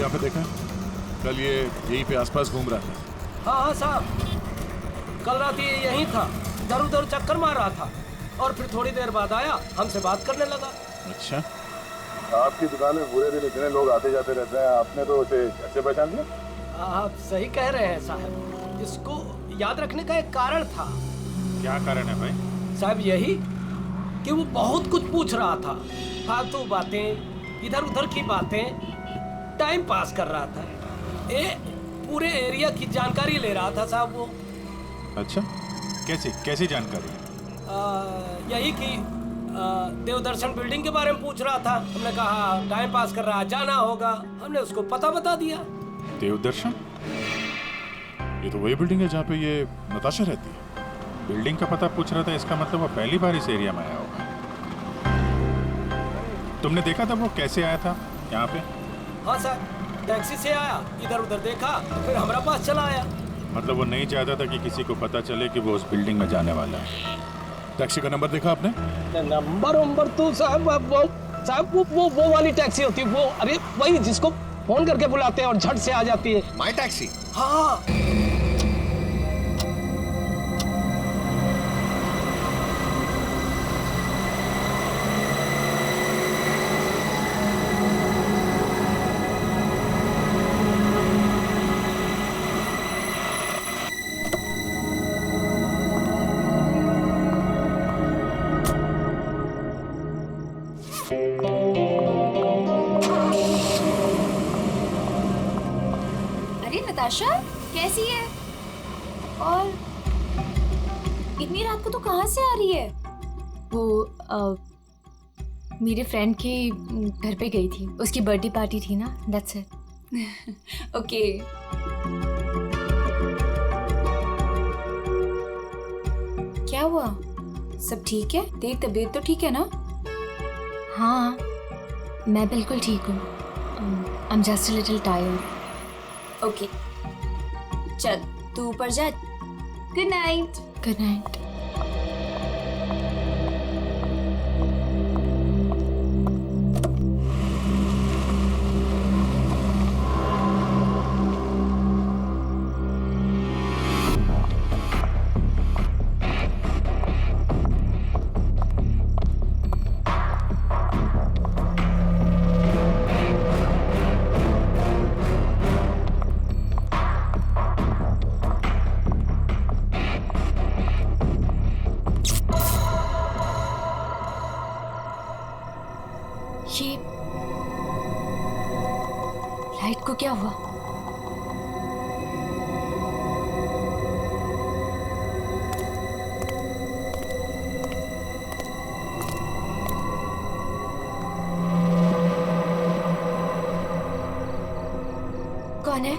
यहाँ पे देखा? कल ये यहीं पे आसपास घूम रहा था। हाँ साहब, कल रात ये यहीं था, इधर उधर चक्कर मार रहा था और फिर थोड़ी देर बाद आया, हमसे बात करने लगा। अच्छा, आपकी दुकान में पूरे दिन इतने लोग आते जाते रहते हैं, आपने तो उसे कैसे पहचान लिया? आप सही कह रहे हैं साहब, इसको याद रखने का एक कारण था। क्या कारण है भाई? साहब यही कि वो बहुत कुछ पूछ रहा था, फालतू बातें, इधर उधर की बातें, टाइम पास कर रहा था। पूरे एरिया की जानकारी ले रहा था साहब वो। अच्छा, कैसी जानकारी? यही कि देवदर्शन बिल्डिंग के बारे में पूछ रहा था। हमने कहा टाइम पास कर रहा है, जाना होगा। हमने उसको पता बता दिया। देवदर्शन? ये तो वही बिल्डिंग है जहाँ पे ये नताशा रहती है। बिल्डिंग का पता पूछ रहा था, इसका मतलब वो पहली बार इस एरिया में आया होगा। तुमने देखा था वो कैसे आया था यहाँ पे? हाँ सर, टैक्सी से आया, इधर उधर देखा, फिर हमारा पास चला आया। मतलब वो नहीं चाहता था कि किसी को पता चले कि वो उस बिल्डिंग में जाने वाला है। टैक्सी का नंबर देखा आपने? नंबर तो साहब वो वाली टैक्सी होती है, वो अरे वही जिसको फोन करके बुलाते हैं और झट से आ जाती है। माई टैक्सी? हाँ। नताशा कैसी है? और इतनी रात को तो कहाँ से आ रही है? वो मेरे फ्रेंड के घर पे गई थी, उसकी बर्थडे पार्टी थी ना, दैट्स इट। ओके। क्या हुआ? सब ठीक है? तेरी तबीयत तो ठीक है ना? हाँ, मैं बिल्कुल ठीक हूँ। I am just a little tired. Okay, चल तू ऊपर जा। Good night. Good night. ये लाइट को क्या हुआ? कौन है?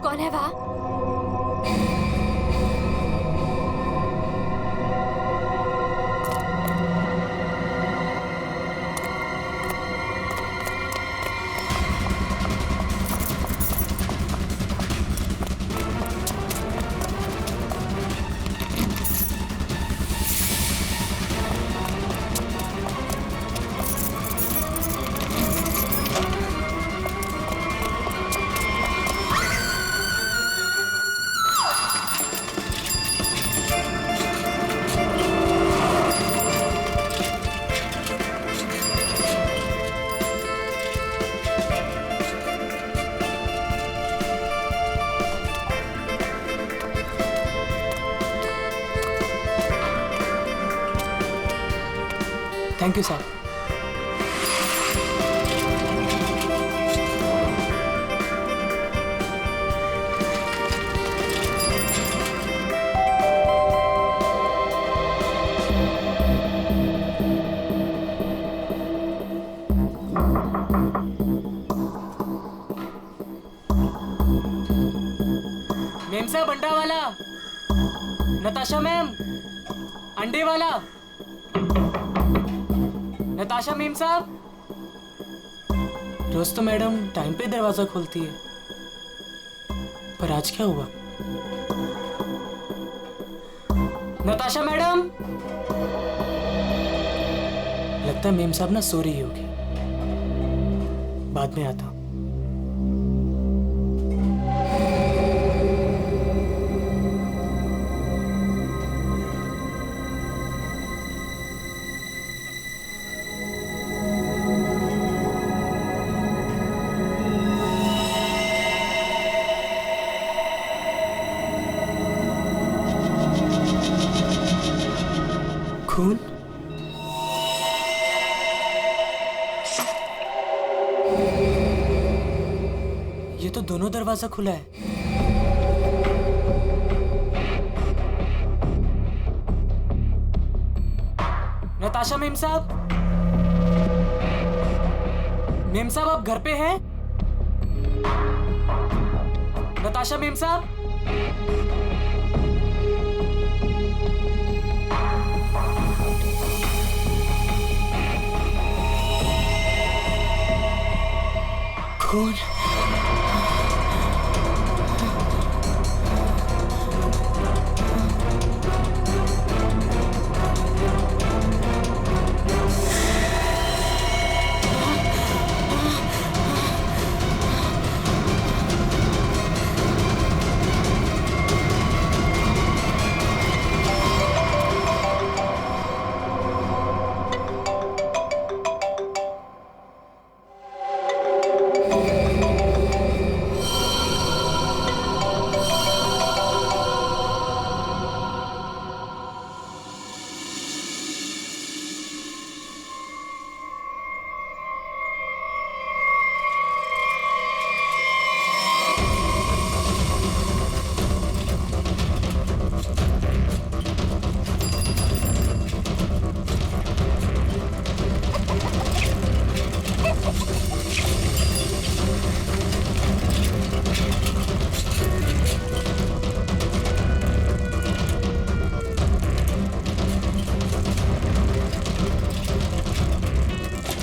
कौन है वहां? Thank you sir. मेम साहब, अंडा वाला। नताशा मैम, अंडे वाला। नताशा मेम साहब। रोज तो मैडम टाइम पे दरवाजा खोलती है, पर आज क्या हुआ? नताशा मैडम। लगता है मेम साहब ना सो रही होगी। बाद में आता हूँ। खून? ये तो दोनों दरवाजा खुला है। नताशा मेम साहब, मेम साहब आप घर पे हैं? नताशा मेम साहब, खून?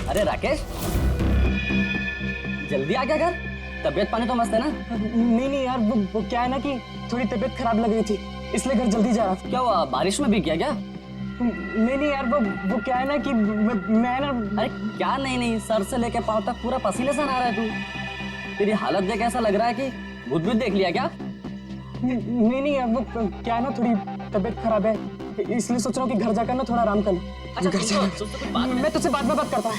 अरे राकेश, जल्दी आ गया घर? तबीयत पानी तो मस्त है ना? नहीं यार, वो क्या है ना कि थोड़ी तबीयत खराब लग रही थी, इसलिए घर जल्दी जा रहा था। क्या हुआ, बारिश में भीग गया क्या? नहीं यार, वो क्या है ना कि मैं ना। अरे क्या नहीं, सर से लेके पांव तक पूरा पसीने से नहा रहा है तू। तेरी हालत देख ऐसा लग रहा है कि भूत भूत देख लिया क्या? नहीं यार, वो क्या है ना, थोड़ी तबीयत खराब है, इसलिए सोच रहा हूँ कि घर जाकर ना थोड़ा आराम कर लूं। अच्छा, घर जा मैं तुझसे बाद में बात करता हूँ।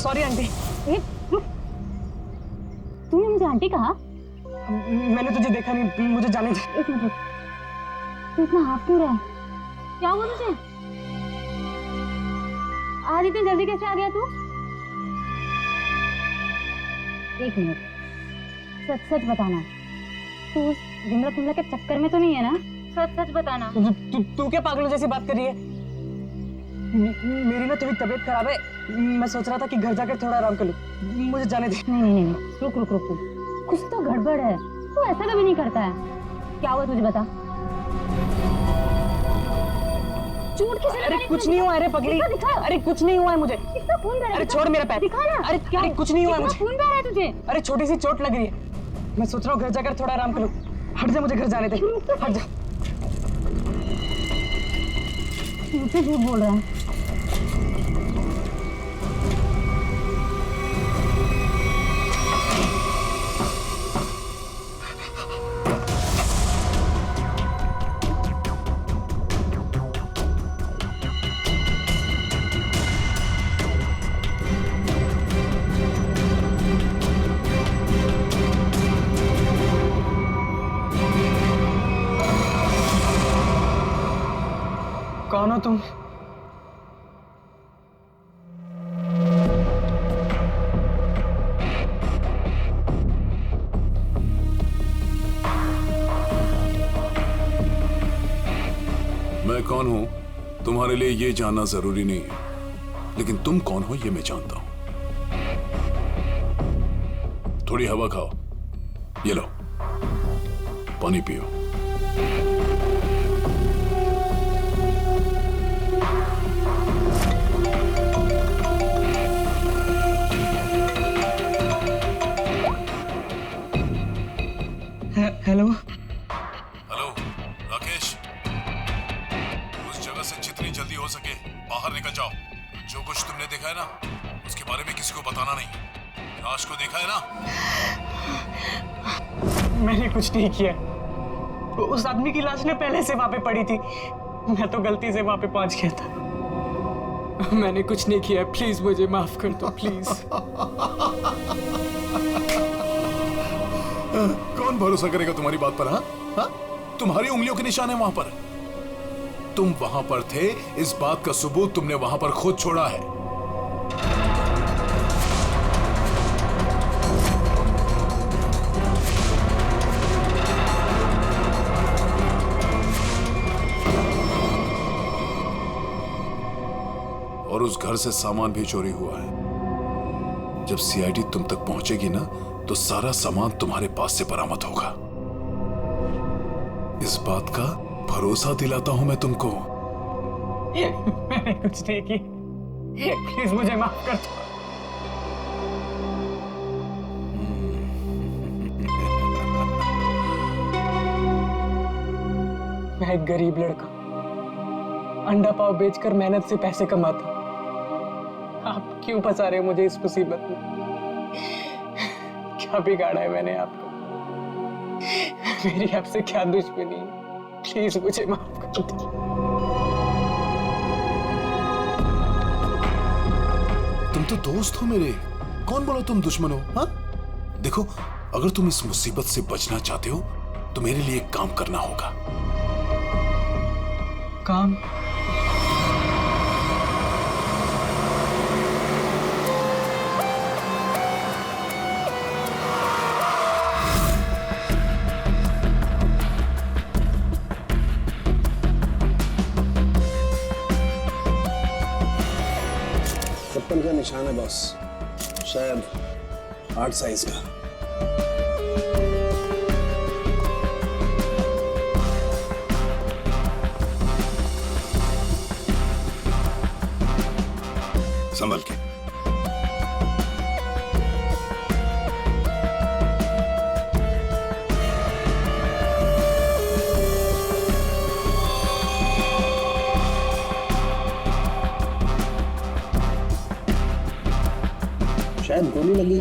Sorry aunty. तूने मुझे आंटी कहा? मैंने तुझे देखा नहीं, मुझे जाने दे। एक मिनट, तू इतना हाफ क्यों रहा है? क्या हुआ तुझे? आज इतनी जल्दी कैसे आ गया तू? एक मिनट, सच सच बताना, तू उस विमला के चक्कर में तो नहीं है ना? सच सच बताना। तू क्या पागलों जैसी बात कर रही है? मेरी ना थोड़ी तबीयत खराब है, मैं सोच रहा था कि घर जाकर थोड़ा आराम कर लूं, मुझे जाने दे। नहीं, रुक, कुछ तो गड़बड़ है। तू ऐसा कभी नहीं करता है। क्या हुआ तुझे, बता। झूठ किसे लगा रही है? कुछ नहीं हुआ। अरे पगली, अरे कुछ नहीं हुआ है मुझे। कितना खून बह रहा है? अरे छोड़ मेरा पैर। दिखा ना। अरे कुछ नहीं हुआ है मुझे। खून बह रहा है तुझे? अरे छोटी सी चोट लग रही है, मैं सोच रहा हूँ घर जाकर थोड़ा आराम कर लूं। हट जा, मुझे घर जाने दे, हट जा। मुझसे झूठ बोल रहा है। कौन हो तुम? मैं कौन हूं तुम्हारे लिए ये जानना जरूरी नहीं है, लेकिन तुम कौन हो ये मैं जानता हूं। थोड़ी हवा खाओ, ये लो पानी पियो। हेलो हेलो राकेश, से जितनी जल्दी हो सके बाहर निकल जाओ। जो कुछ तुमने देखा है ना, उसके बारे में किसी को बताना नहीं। लाश को देखा है ना? मैंने कुछ नहीं किया। उस आदमी की लाश ने पहले से वहां पे पड़ी थी। मैं तो गलती से वहां पे पहुंच गया था। मैंने कुछ नहीं किया, प्लीज मुझे माफ कर दो, प्लीज। कौन भरोसा करेगा तुम्हारी बात पर? हाँ, तुम्हारी उंगलियों के निशान है वहां पर। तुम वहां पर थे, इस बात का सबूत तुमने वहां पर खुद छोड़ा है। और उस घर से सामान भी चोरी हुआ है। जब सीआईडी तुम तक पहुंचेगी ना, तो सारा सामान तुम्हारे पास से बरामद होगा। इस बात का भरोसा दिलाता हूं मैं तुमको। मैंने कुछ नहीं की, प्लीज मुझे माफ कर दो। मैं एक गरीब लड़का, अंडा पाव बेचकर मेहनत से पैसे कमाता। आप क्यों फंसा रहे हो मुझे इस मुसीबत में? क्या बिगाड़ा है मैंने आपको? मेरी आपसे क्या दुश्मनी है? प्लीज मुझे माफ कर दो। तुम तो दोस्त हो मेरे, कौन बोला तुम दुश्मन हो? हाँ, देखो, अगर तुम इस मुसीबत से बचना चाहते हो तो मेरे लिए एक काम करना होगा। काम? चप्पल का निशान है बॉस, शायद 8 साइज का। संभल के। शायद गोली लगी।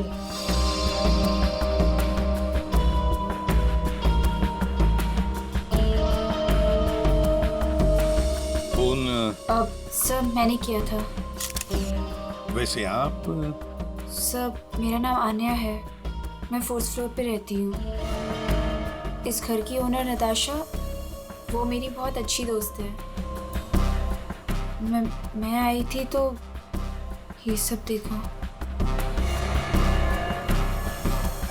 फोन सर मैंने किया था। वैसे आप सर मेरा नाम आन्या है, मैं 4th फ्लोर पे रहती हूँ। इस घर की ओनर नताशा, वो मेरी बहुत अच्छी दोस्त है। मैं आई थी तो ये सब देखा।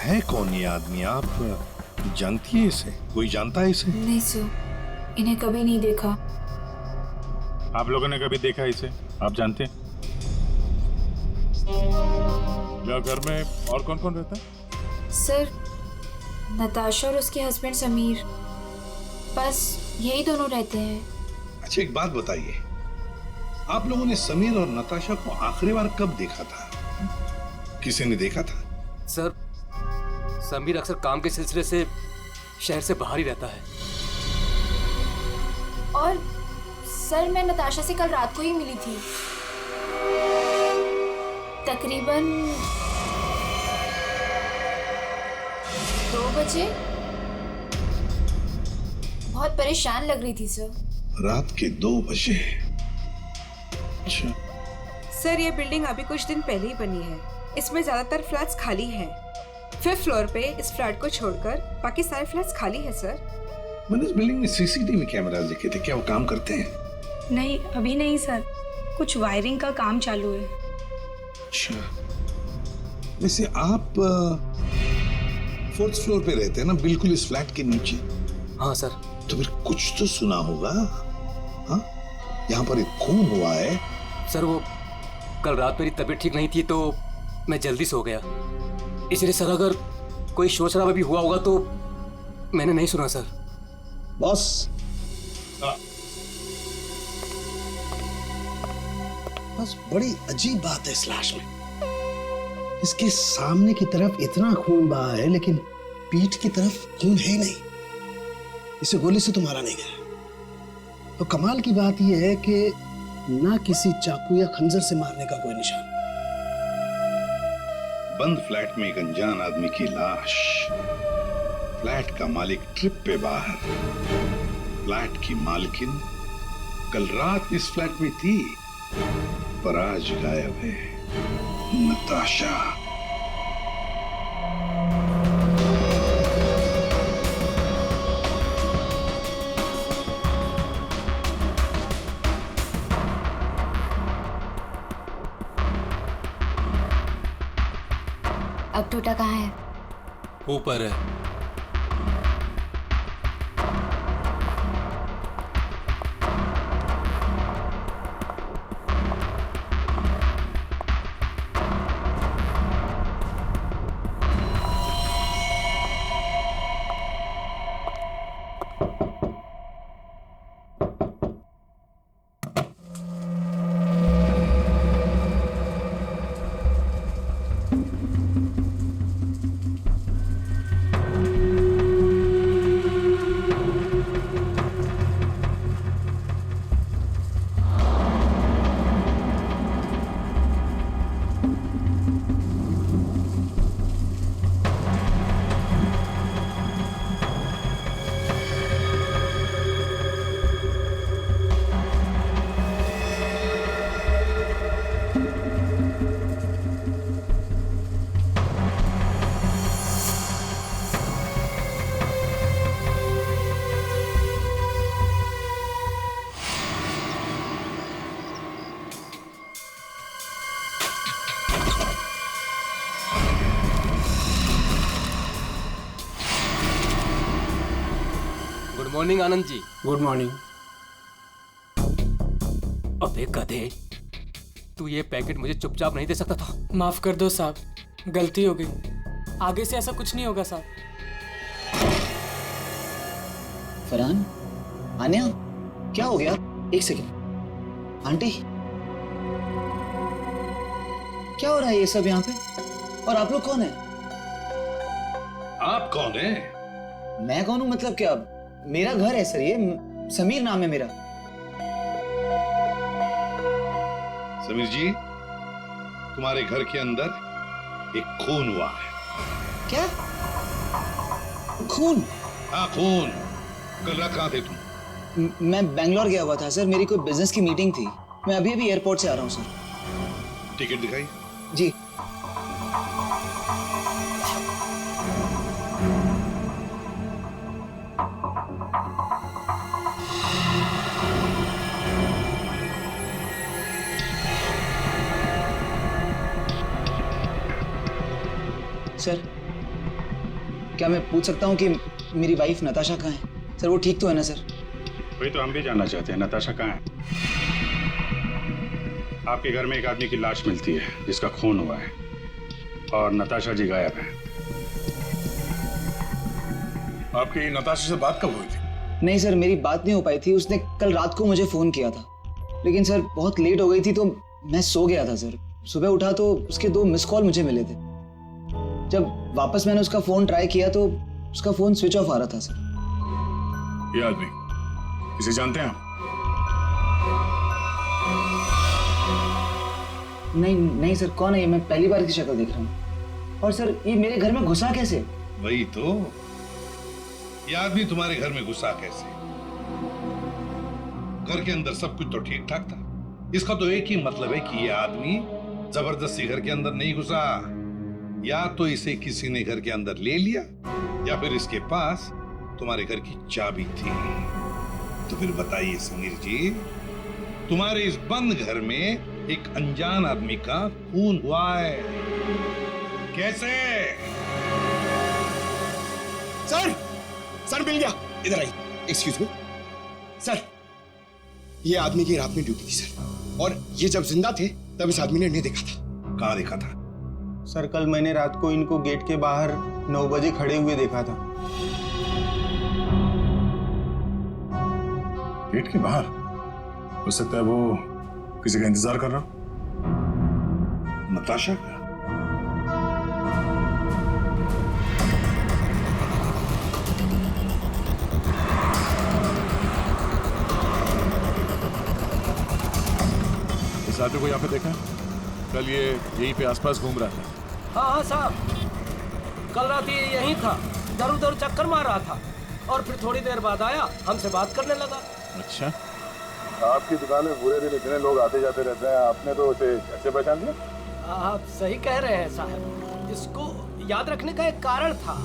है कौन ये आदमी? आप जानती है इसे? कोई जानता है इसे? नहीं सर, इन्हें कभी नहीं देखा। आप लोगों ने कभी देखा इसे? आप जानते हैं? या घर में और कौन कौन रहता है? सर नताशा और उसके हस्बैंड समीर, बस यही दोनों रहते हैं। अच्छा, एक बात बताइए, आप लोगों ने समीर और नताशा को आखिरी बार कब देखा था? किसी ने देखा था? सर समीर अक्सर काम के सिलसिले से शहर से बाहर ही रहता है। और सर मैं नताशा से कल रात को ही मिली थी, तकरीबन 2 बजे। बहुत परेशान लग रही थी सर। रात के 2 बजे? अच्छा। सर ये बिल्डिंग अभी कुछ दिन पहले ही बनी है। इसमें ज्यादातर फ्लैट्स खाली हैं। 5th फ्लोर पे इस फ्लैट को छोड़कर बाकी सारे फ्लैट्स खाली है सर। मैंने इस बिल्डिंग में सीसीटीवी कैमरास देखे थे, क्या वो काम करते हैं? नहीं अभी नहीं सर, कुछ वायरिंग का काम चालू है। अच्छा, वैसे आप 4th फ्लोर पे रहते हैं ना, बिल्कुल इस फ्लैट के नीचे? हाँ सर। तो फिर कुछ तो सुना होगा। हाँ, यहाँ पर एक खून हुआ है। सर वो कल रात मेरी तबीयत ठीक नहीं थी तो मैं जल्दी सो गया, इसलिए सर अगर कोई शोर शराबा भी हुआ होगा तो मैंने नहीं सुना सर। बॉस, बस बड़ी अजीब बात है इस लाश में। इसके सामने की तरफ इतना खून बहा है लेकिन पीठ की तरफ खून है ही नहीं। इसे गोली से तो मारा नहीं गया। तो कमाल की बात यह है कि ना किसी चाकू या खंजर से मारने का कोई निशान। बंद फ्लैट में एक अनजान आदमी की लाश, फ्लैट का मालिक ट्रिप पे बाहर, फ्लैट की मालकिन कल रात इस फ्लैट में थी पर आज गायब है। नताशा। अब टोटा कहाँ है? ऊपर है। Good morning Anand ji. Good morning. अबे गधे, तू ये पैकेट मुझे चुपचाप नहीं दे सकता था? माफ कर दो साहब, गलती हो गई। आगे से ऐसा कुछ नहीं होगा साहब। फरहान, आन्या, क्या हो गया? एक सेकंड। आंटी, क्या हो रहा है ये सब यहाँ पे? और आप लोग कौन है? आप कौन है? मैं कौन हूँ मतलब क्या? मेरा घर है सर, ये समीर नाम है मेरा। समीर जी, तुम्हारे घर के अंदर एक खून हुआ है। क्या? खून? हाँ, खून। कल रात कहाँ थे तुम? मैं बैंगलोर गया हुआ था सर, मेरी कोई बिजनेस की मीटिंग थी। मैं अभी अभी एयरपोर्ट से आ रहा हूँ सर। टिकट दिखाई? जी। सर, क्या मैं पूछ सकता हूँ कि मेरी वाइफ नताशा कहाँ है? सर, वो ठीक तो है ना सर? वही तो हम भी जानना चाहते हैं, नताशा कहाँ है? आपके घर में एक आदमी की लाश मिलती है जिसका खून हुआ है और नताशा जी गायब है। आपकी नताशा से बात कब हुई थी? नहीं सर, मेरी बात नहीं हो पाई थी। उसने कल रात को मुझे फोन किया था, लेकिन सर बहुत लेट हो गई थी तो मैं सो गया था सर। सुबह उठा तो उसके 2 मिस कॉल मुझे मिले थे। जब वापस मैंने उसका फोन ट्राई किया तो उसका फोन स्विच ऑफ आ रहा था सर। ये आदमी, इसे जानते हैं आप? नहीं सर, कौन है ये? मैं पहली बार की शक्ल देख रहा हूँ। और सर, ये मेरे घर में घुसा कैसे? वही तो, ये आदमी तुम्हारे घर में घुसा कैसे? घर के अंदर सब कुछ तो ठीक ठाक था। इसका तो एक ही मतलब है कि ये आदमी जबरदस्ती घर के अंदर नहीं घुसा। या तो इसे किसी ने घर के अंदर ले लिया या फिर इसके पास तुम्हारे घर की चाबी थी। तो फिर बताइए समीर जी, तुम्हारे इस बंद घर में एक अनजान आदमी का खून हुआ है, कैसे? सर मिल गया। इधर आइए। एक्सक्यूज मी सर, ये आदमी की रात में ड्यूटी थी सर, और ये जब जिंदा थे तब इस आदमी ने इन्हें देखा था। कहाँ देखा था? सर, कल मैंने रात को इनको गेट के बाहर 9 बजे खड़े हुए देखा था। गेट के बाहर? हो सकता है वो किसी का इंतजार कर रहा हो। नताशा का? इस आदमी को यहाँ पे देखा? कल ये यहीं पे आसपास घूम रहा था। हाँ साहब, कल रात ये यहीं था, इधर उधर चक्कर मार रहा था और फिर थोड़ी देर बाद आया, हमसे बात करने लगा। अच्छा, आपकी दुकान में पूरे दिन इतने लोग आते जाते रहते हैं, आपने तो उसे कैसे पहचान लिया? आप सही कह रहे हैं साहब, इसको याद रखने का एक कारण था।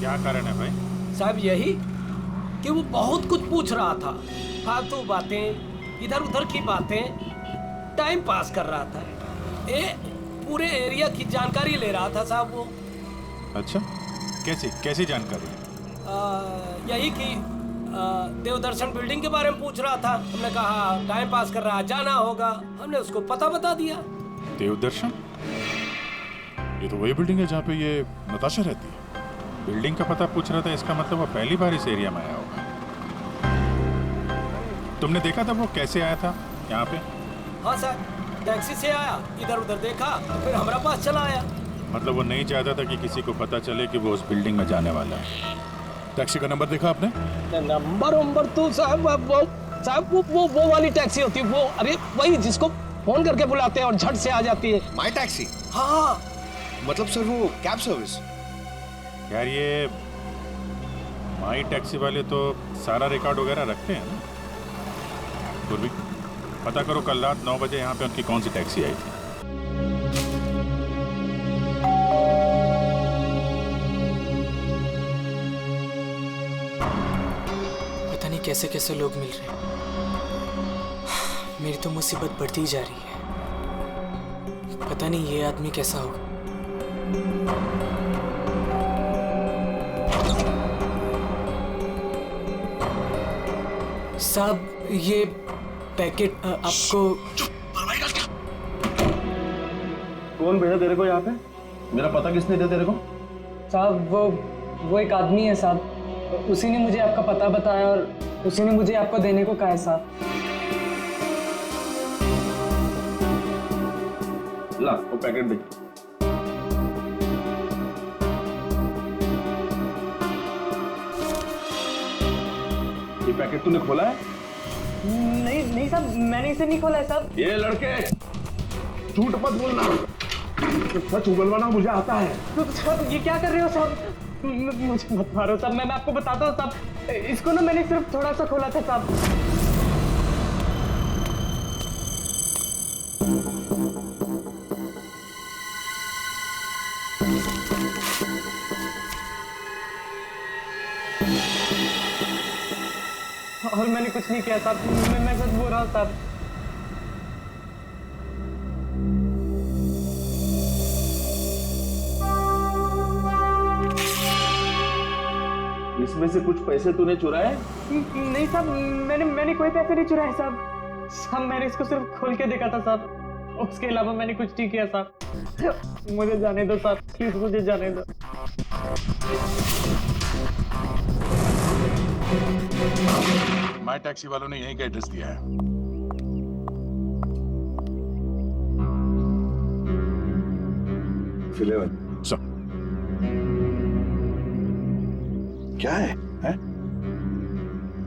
क्या कारण है भाई? साहब यही कि वो बहुत कुछ पूछ रहा था, फालतू बातें, इधर उधर की बातें, टाइम पास कर रहा था। पूरे एरिया की जानकारी ले रहा था साहब वो। अच्छा, कैसी जानकारी? यही कि देवदर्शन बिल्डिंग के बारे में पूछ रहा था। हमने कहा टाइम पास कर रहा है, जाना होगा। हमने उसको पता बता दिया। देवदर्शन? ये तो वही बिल्डिंग है जहाँ पे ये नताशा रहती है। बिल्डिंग का पता पूछ रहा था, इसका मतलब वो पहली बार इस एरिया में आया होगा। तुमने देखा था वो कैसे आया था यहाँ पे? हाँ सर, टैक्सी से आया, इधर उधर देखा, फिर हमारा पास चला आया। मतलब वो नहीं चाहता था कि किसी को पता चले कि वो उस बिल्डिंग में जाने वाला है। टैक्सी का नंबर देखा आपने? नंबर तो साहब वो वाली टैक्सी होती है वो, अरे वही जिसको फोन करके बुलाते हैं और झट से आ जाती है। माई टैक्सी? हाँ। मतलब सर वो कैब सर्विस? यार ये माई टैक्सी वाले तो सारा रिकॉर्ड वगैरह रखते हैं ना। भी पता करो कल रात 9 बजे यहाँ पे उनकी कौन सी टैक्सी आई थी। पता नहीं कैसे कैसे लोग मिल रहे हैं। मेरी तो मुसीबत बढ़ती ही जा रही है। पता नहीं ये आदमी कैसा होगा। साहब ये पैकेट आपको। कौन भेजा तेरे को यहाँ पे? मेरा पता किसने दिया तेरे को? साहब वो एक आदमी है साहब, उसी ने मुझे आपका पता बताया और उसी ने मुझे आपको देने को कहा है साहब। ला वो पैकेट दे। ये पैकेट तूने खोला है? नहीं साहब, मैंने इसे नहीं खोला है साहब। ये लड़के झूठ मत बोलना, सच उगलवाना मुझे आता है। तो साहब ये क्या कर रहे हो साहब? मुझे मत मारो साहब, मैं आपको बताता हूँ साहब। इसको ना मैंने सिर्फ थोड़ा सा खोला था साहब। और मैंने कुछ नहीं किया साहब, मैं सच बोल रहा हूँ साहब। इसमें से कुछ पैसे तूने चुराए? नहीं साहब, मैंने कोई पैसे नहीं चुराए साहब। साहब मैंने इसको सिर्फ खोल के देखा था साहब, उसके अलावा मैंने कुछ नहीं किया साहब। मुझे जाने दो साहब, प्लीज मुझे जाने दो। माई टैक्सी वालों ने यहीं का एड्रेस दिया है। सर क्या है?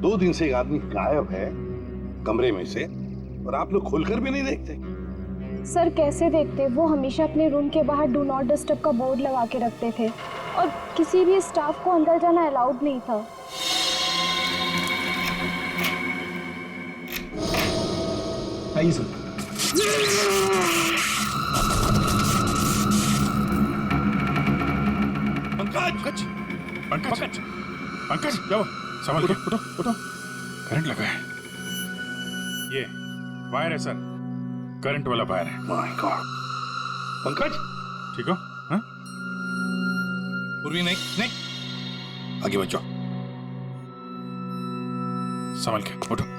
2 दिन से एक आदमी गायब है कमरे में से और आप लोग खोलकर भी नहीं देखते। सर कैसे देखते? वो हमेशा अपने रूम के बाहर डू नॉट डिस्टर्ब का बोर्ड लगा के रखते थे और किसी भी स्टाफ को अंदर जाना अलाउड नहीं था। आइए सर। पंकज जाओ, संभल के उठो। करंट लगा है। ये वायर है सर, करंट वाला वायर है। My god. पंकज ठीक हो? हाँ? पूर्वी नहीं, आगे बचो। संभल के उठो।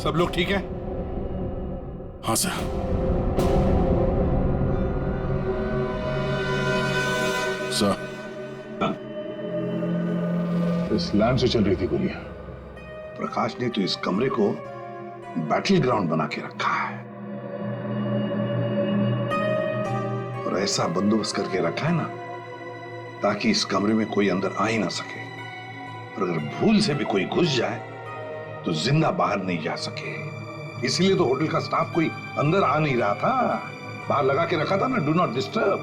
सब लोग ठीक है? हाँ सर। सर, इस लैंड से चल रही थी गोलियां। प्रकाश ने तो इस कमरे को बैटल ग्राउंड बना के रखा है और ऐसा बंदोबस्त करके रखा है ना ताकि इस कमरे में कोई अंदर आ ही ना सके, और अगर भूल से भी कोई घुस जाए तो जिंदा बाहर नहीं जा सके। इसलिए तो होटल का स्टाफ कोई अंदर आ नहीं रहा था, बाहर लगा के रखा था ना, do not disturb.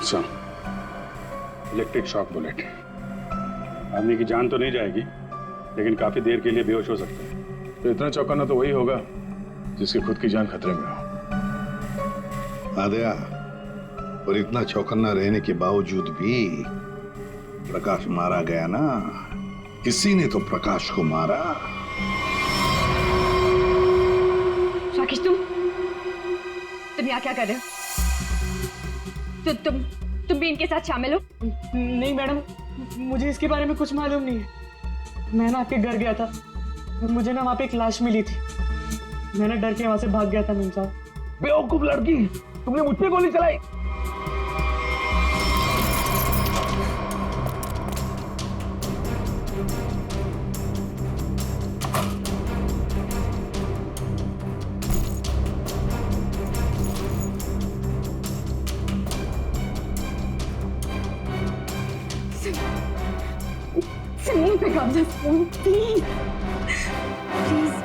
Sir, electric shock bullet. आदमी की जान तो नहीं जाएगी, लेकिन काफी देर के लिए बेहोश हो सकता है। तो इतना चौंकाना तो वही होगा जिसकी खुद की जान खतरे में हो। आदया, और इतना चौकन्ना रहने के बावजूद भी प्रकाश मारा गया ना, किसी ने तो प्रकाश को मारा। राकेश, तुम यहाँ क्या कर रहे हो? तुम भी इनके साथ शामिल हो? नहीं मैडम, मुझे इसके बारे में कुछ मालूम नहीं है। मैं ना आपके घर गया था, मुझे ना वहाँ पे एक लाश मिली थी। मैंने डर के वहाँ से भाग गया था मेम साहब। बेवकूफ लड़की, तुमने मुझ पे गोली चलाई। नहीं pick up the phone, please. Please.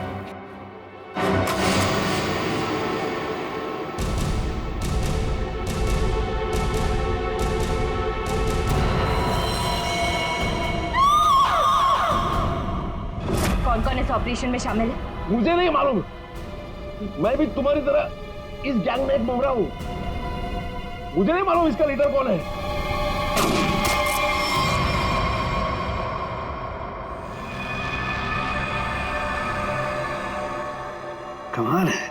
कौन-कौन इस ऑपरेशन में शामिल है? मुझे नहीं मालूम। मैं भी तुम्हारी तरह इस गैंग में एक मुखरा हूँ। मुझे नहीं मालूम इसका लीडर कौन है। कमाल है,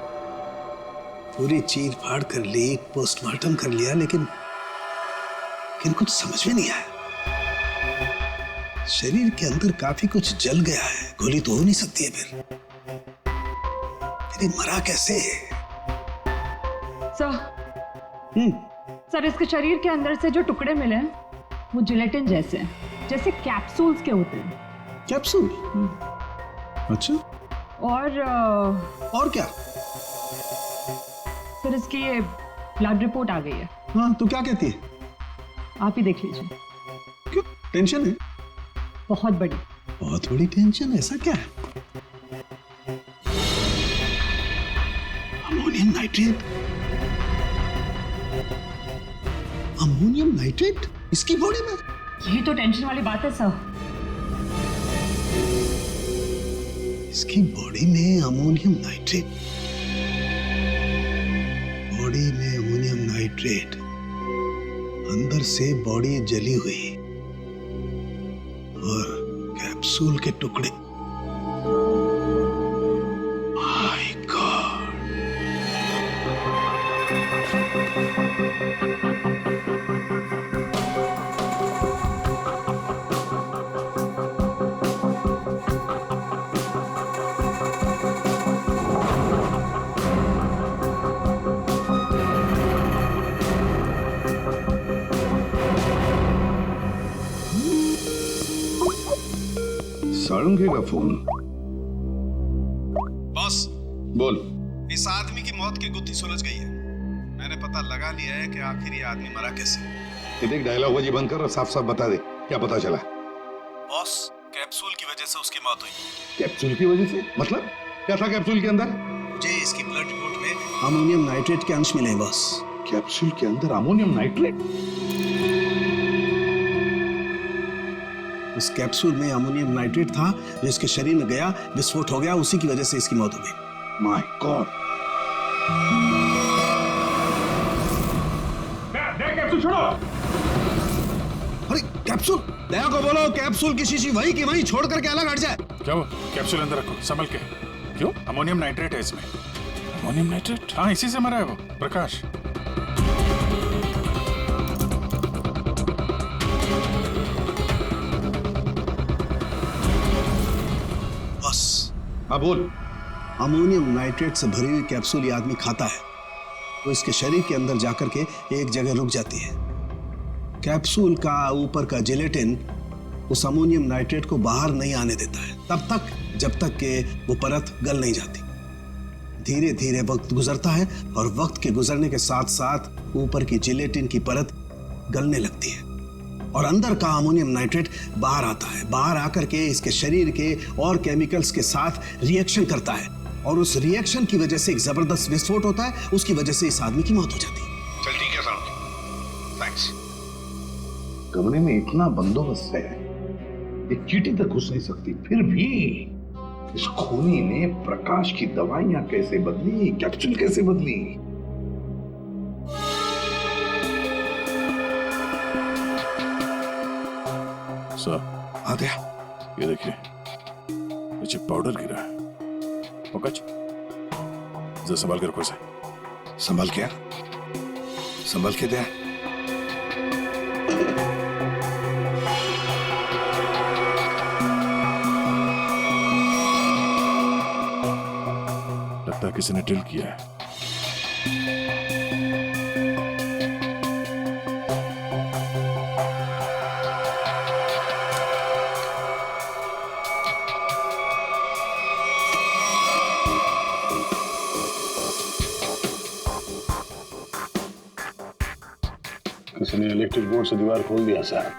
पूरी चीर फाड़ कर ली, पोस्टमार्टम कर लिया, लेकिन कुछ समझ में नहीं आया। शरीर के अंदर काफी कुछ जल गया है, गोली तो हो नहीं सकती है फिर ये मरा कैसे? सर, इसके शरीर के अंदर से जो टुकड़े मिले हैं वो जिलेटिन जैसे हैं, जैसे कैप्सूल्स के होते हैं। कैप्सूल? अच्छा। और क्या? सर, इसकी ये ब्लड रिपोर्ट आ गई है। हाँ, तो क्या कहती है? आप ही देख लीजिए। क्यों, टेंशन है? बहुत बड़ी। बहुत बड़ी टेंशन? ऐसा क्या है? Ammonium nitrate? अमोनियम नाइट्रेट इसकी बॉडी में? यही तो टेंशन वाली बात है सर। इसकी बॉडी में अमोनियम नाइट्रेट? बॉडी में अमोनियम नाइट्रेट, अंदर से बॉडी जली हुई और कैप्सूल के टुकड़े। My God! साळुंखे का फोन। बॉस, बोल। इस आदमी की मौत की गुत्थी सुलझ गई है। मैंने पता लगा लिया है कि आखिर ये आदमी मरा कैसे। ये देख, डायलॉग बाजी बंद कर और साफ साफ बता दे क्या पता चला। बॉस, कैप्सूल की वजह से उसकी मौत हुई। कैप्सूल की वजह से? मतलब क्या था कैप्सूल के अंदर? मुझे इसकी ब्लड रिपोर्ट में अमोनियम नाइट्रेट के अंश मिले बॉस। कैप्सूल के अंदर अमोनियम नाइट्रेट? उस कैप्सूल में अमोनियम नाइट्रेट था जो इसके शरीर में गया, विस्फोट हो गया, उसी की वजह से इसकी मौत हो गई। My God! कैप्सूल छोड़ो! अरे कैप्सूल! दया को बोलो कैप्सूल की शीशी वही की वही छोड़ करके अलग हट जाए। क्या वो? कैप्सूल अंदर रखो, संभल के। क्यों? अमोनियम नाइट्रेट है इसमें। Ammonium nitrate? हाँ, इसी से मरा है वो प्रकाश। हाँ बोल। अमोनियम नाइट्रेट से भरी हुई कैप्सूल ये आदमी खाता है तो इसके शरीर के अंदर जाकर के एक जगह रुक जाती है। कैप्सूल का ऊपर का जिलेटिन उस अमोनियम नाइट्रेट को बाहर नहीं आने देता है तब तक जब तक कि वो परत गल नहीं जाती। धीरे धीरे वक्त गुजरता है और वक्त के गुजरने के साथ साथ ऊपर की जिलेटिन की परत गलने लगती है और अंदर का अमोनियम नाइट्रेट बाहर आता है। बाहर आकर के इसके शरीर के और केमिकल्स के साथ रिएक्शन करता है और उस रिएक्शन की वजह से एक जबरदस्त विस्फोट होता है। उसकी वजह से इस आदमी की मौत हो जाती है। चल ठीक है साहब, थैंक्स। कमरे में इतना बंदोबस्त है, एक चींटी तक घुस नहीं सकती, फिर भी इस खूनी ने प्रकाश की दवाइयां कैसे बदली, कैप्सूल कैसे बदली? सर आ गया। ये देखिए नीचे पाउडर गिरा है। पंकज जरा संभाल कर रखो इसे। संभाल के दे। लगता है किसी ने ड्रिल किया है। किसी ने इलेक्ट्रिक बोर्ड से दीवार खोल दिया साहब।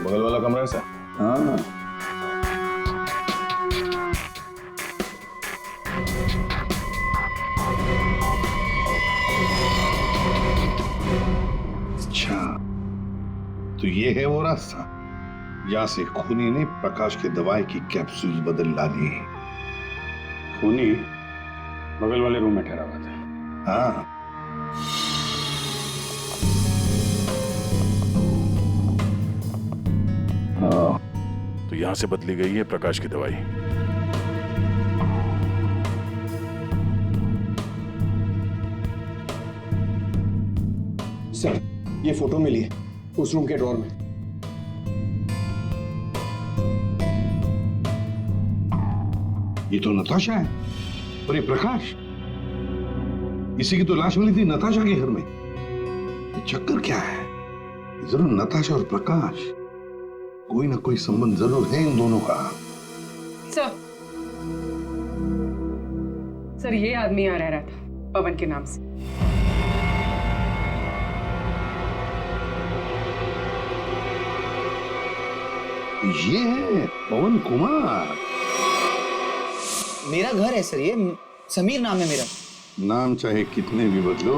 बगल वाला कमरा है सर? हाँ। अच्छा, तो ये है वो रास्ता यहाँ से खूनी ने प्रकाश के दवाई की कैप्सूल बदल डाली। खूनी बगल वाले रूम में ठहरा हुआ था। हाँ। तो यहां से बदली गई है प्रकाश की दवाई। सर ये फोटो मिली है उस रूम के ड्रॉर में। ये तो नताशा है और ये प्रकाश, इसी की तो लाश मिली थी नताशा के घर में। ये चक्कर क्या है? जरूर नताशा और प्रकाश कोई ना कोई संबंध जरूर है इन दोनों का। सर ये आदमी यहाँ रह रहा था पवन के नाम से। ये है पवन कुमार। मेरा घर है सर, ये समीर नाम है मेरा। नाम चाहे कितने भी बदलो,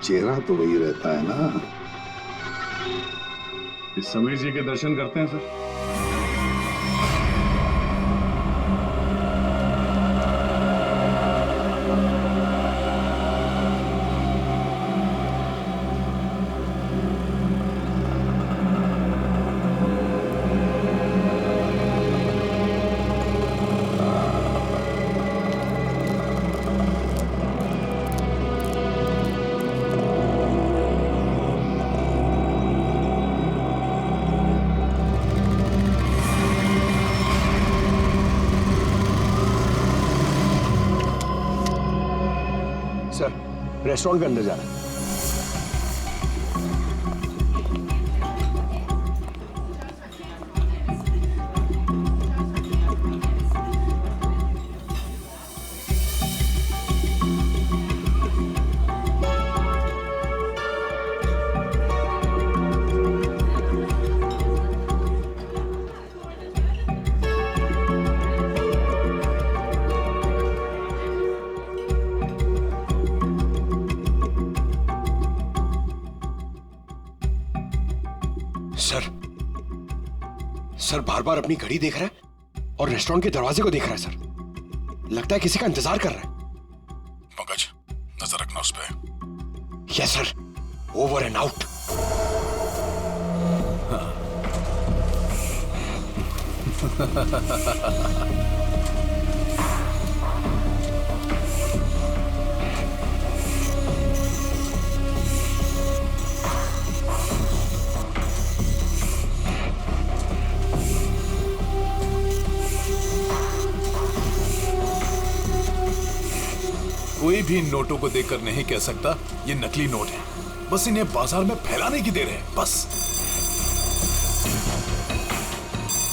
चेहरा तो वही रहता है ना। इस समीर जी के दर्शन करते हैं सर। रेस्टोरेंट के अंदर जाना है। सर बार बार अपनी घड़ी देख रहा है और रेस्टोरेंट के दरवाजे को देख रहा है सर। लगता है किसी का इंतजार कर रहा है। पंकज नजर रखना उस पे। Yes sir, over and out. भी इन नोटों को देखकर नहीं कह सकता ये नकली नोट है। बस इन्हें बाजार में फैलाने की देर है, बस।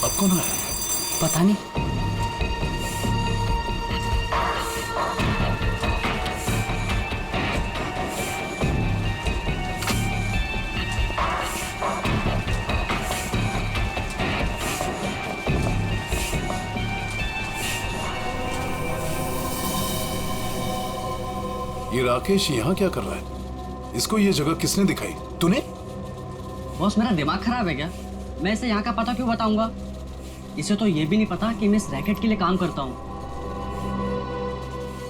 अब कौन आया? पता नहीं। ये राकेश यहाँ क्या कर रहा है? इसको ये जगह किसने दिखाई? तूने? बॉस मेरा दिमाग खराब है क्या? मैं इसे यहाँ का पता क्यों बताऊंगा? इसे तो ये भी नहीं पता कि मैं इस रैकेट के लिए काम करता हूँ।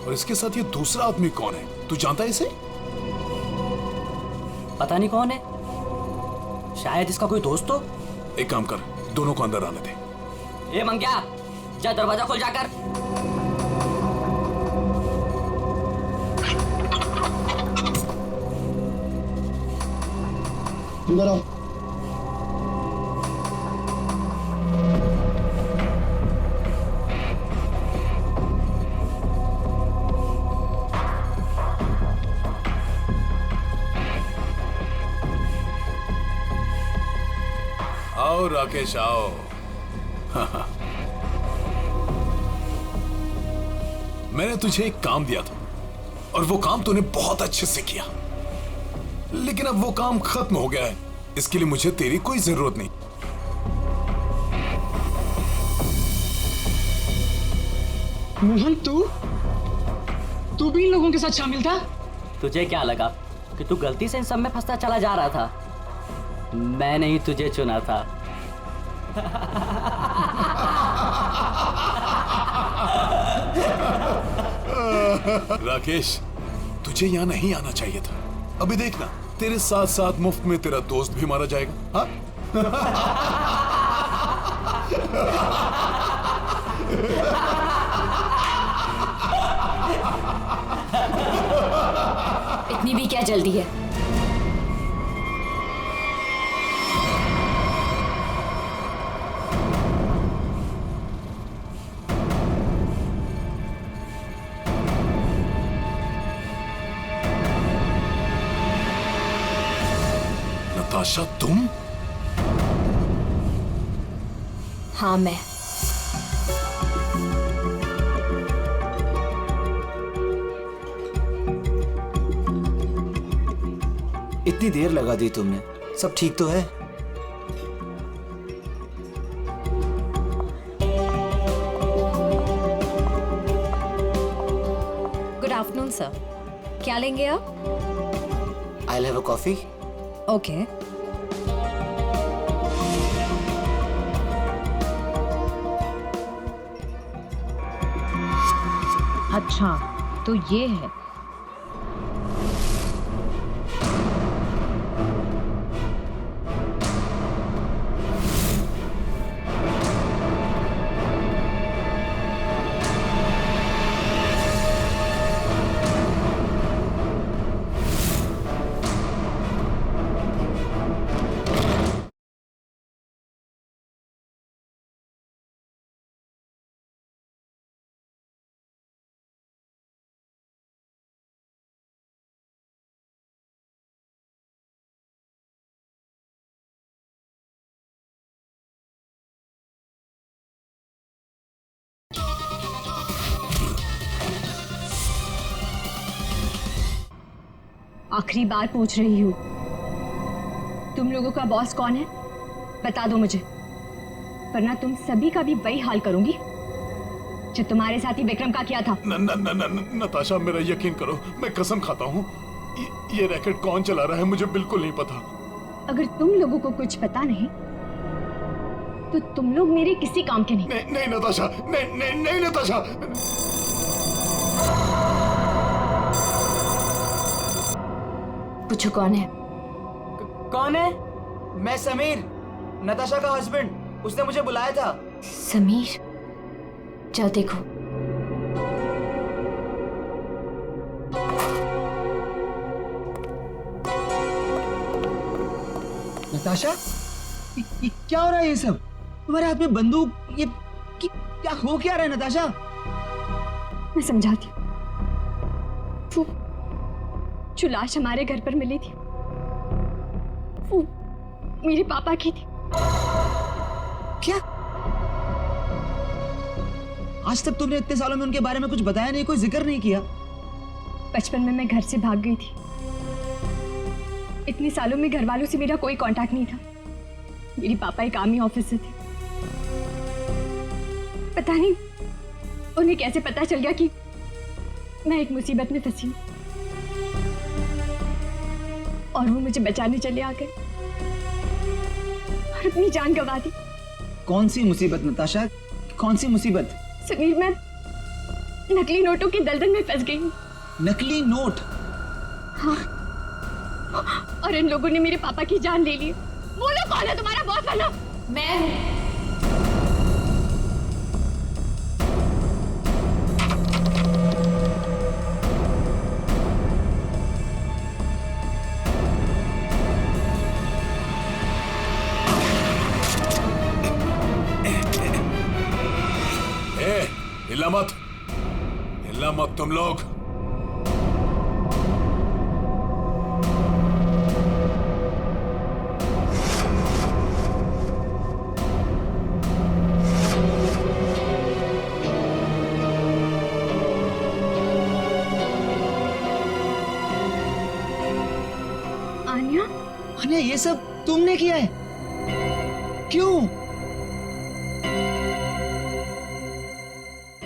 और इसके साथ ये दूसरा आदमी कौन है? तू जानता है इसे? पता नहीं कौन है, शायद इसका कोई दोस्त हो। एक काम कर, दोनों को अंदर आने दे। ए मंग्या, जा दरवाजा खोल जाकर। इधर आओ। आओ राकेश आओ। मैंने तुझे एक काम दिया था और वो काम तूने बहुत अच्छे से किया, लेकिन अब वो काम खत्म हो गया है। इसके लिए मुझे तेरी कोई जरूरत नहीं। मोहन, तू भी इन लोगों के साथ शामिल था? तुझे क्या लगा कि तू गलती से इन सब में फंसता चला जा रहा था? मैंने ही तुझे चुना था। राकेश, तुझे यहाँ नहीं आना चाहिए था। अभी देखना, तेरे साथ साथ मुफ्त में तेरा दोस्त भी मारा जाएगा। हाँ? इतनी भी क्या जल्दी है? नताशा, तुम? हाँ, मैं। इतनी देर लगा दी तुमने, सब ठीक तो है? गुड आफ्टरनून सर, क्या लेंगे आप? I'll have a coffee. Okay. अच्छा, तो ये है। आखिरी बार पूछ रही हूँ, तुम लोगों का बॉस कौन है? बता दो मुझे, वरना तुम सभी का भी वही हाल करूंगी जो तुम्हारे साथी विक्रम का किया था। नताशा, मेरा यकीन करो, मैं कसम खाता हूँ, ये रैकेट कौन चला रहा है मुझे बिल्कुल नहीं पता। अगर तुम लोगों को कुछ पता नहीं तो तुम लोग मेरे किसी काम के नहीं। नहीं नताशा, नहीं नताशा। पूछो कौन है? कौन है? मैं समीर, नताशा का हस्बैंड। उसने मुझे बुलाया था। समीर, जाओ देखो। नताशा, ये क्या हो रहा है? ये सब तुम्हारे हाथ में बंदूक, ये क्या हो क्या रहा है नताशा? मैं समझाती हूँ। जो लाश हमारे घर पर मिली थी वो मेरे पापा की थी। क्या? आज तक तुमने इतने सालों में उनके बारे में कुछ बताया नहीं, कोई जिक्र नहीं किया। बचपन में मैं घर से भाग गई थी। इतने सालों में घर वालों से मेरा कोई कांटेक्ट नहीं था। मेरे पापा एक आर्मी ऑफिसर थे। पता नहीं उन्हें कैसे पता चल गया कि मैं एक मुसीबत में फंसी हूं और वो मुझे बचाने चले आ गए और अपनी जान गंवा दी। कौन सी मुसीबत नताशा, कौन सी मुसीबत? समीर, मैं नकली नोटों की दलदल में फंस गई हूँ। नकली नोट? हाँ, और इन लोगों ने मेरे पापा की जान ले ली। बोलो कौन है तुम्हारा बॉस? बनो। मैं हूँ। हिला मत, हिला मत तुम लोग। आन्या? आन्या, ये सब तुमने किया है? क्यों?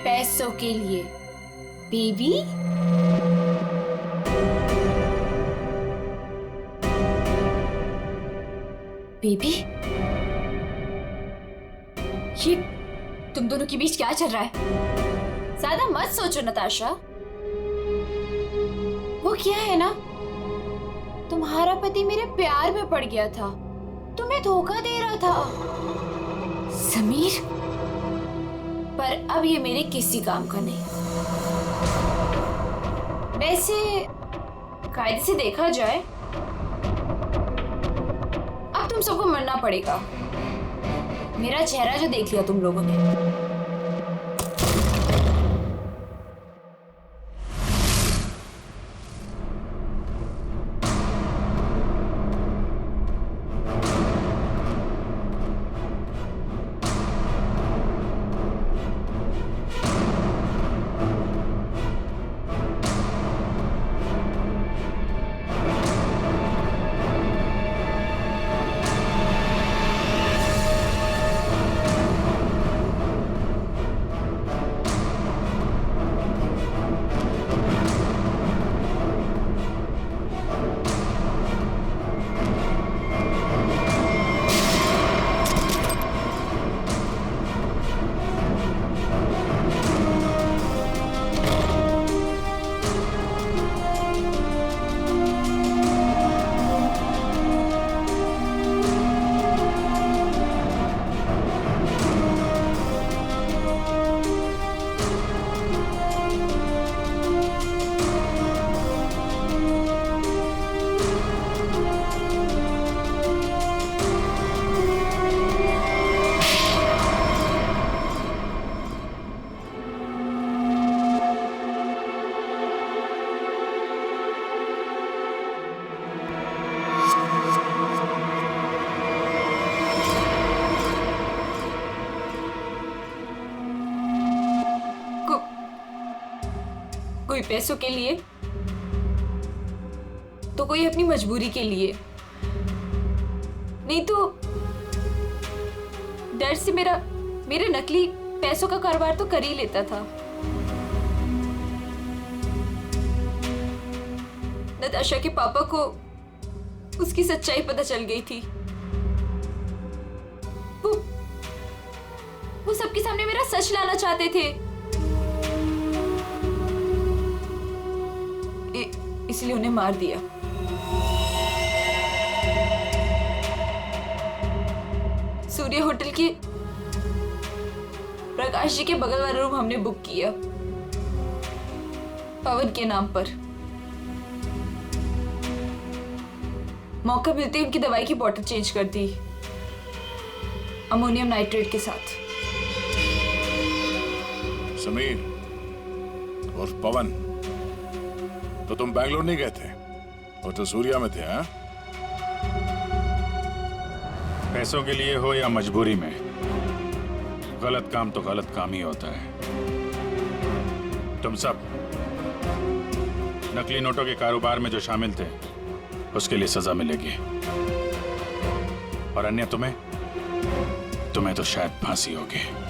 पैसों के लिए बेबी। बेबी, ये तुम दोनों के बीच क्या चल रहा है? ज्यादा मत सोचो नताशा। वो क्या है ना, तुम्हारा पति मेरे प्यार में पड़ गया था, तुम्हें धोखा दे रहा था समीर, पर अब ये मेरे किसी काम का नहीं। वैसे कायदे से देखा जाए अब तुम सबको मरना पड़ेगा। मेरा चेहरा जो देख लिया तुम लोगों ने। कोई पैसों के लिए तो कोई अपनी मजबूरी के लिए, नहीं तो डर से मेरे नकली पैसों का कारोबार तो कर ही लेता था। नताशा के पापा को उसकी सच्चाई पता चल गई थी। वो सबके सामने मेरा सच लाना चाहते थे, इसलिए उन्हें मार दिया। सूर्य होटल के प्रकाश जी के बगल वाला रूम हमने बुक किया पवन के नाम पर। मौका मिलते ही उनकी दवाई की बोतल चेंज कर दी अमोनियम नाइट्रेट के साथ। समीर और पवन, तो तुम बैंगलोर नहीं गए थे, वो तो सूर्या में थे। हाँ, पैसों के लिए हो या मजबूरी में, गलत काम तो गलत काम ही होता है। तुम सब नकली नोटों के कारोबार में जो शामिल थे, उसके लिए सजा मिलेगी। और अन्य तुम्हें तो शायद फांसी होगी।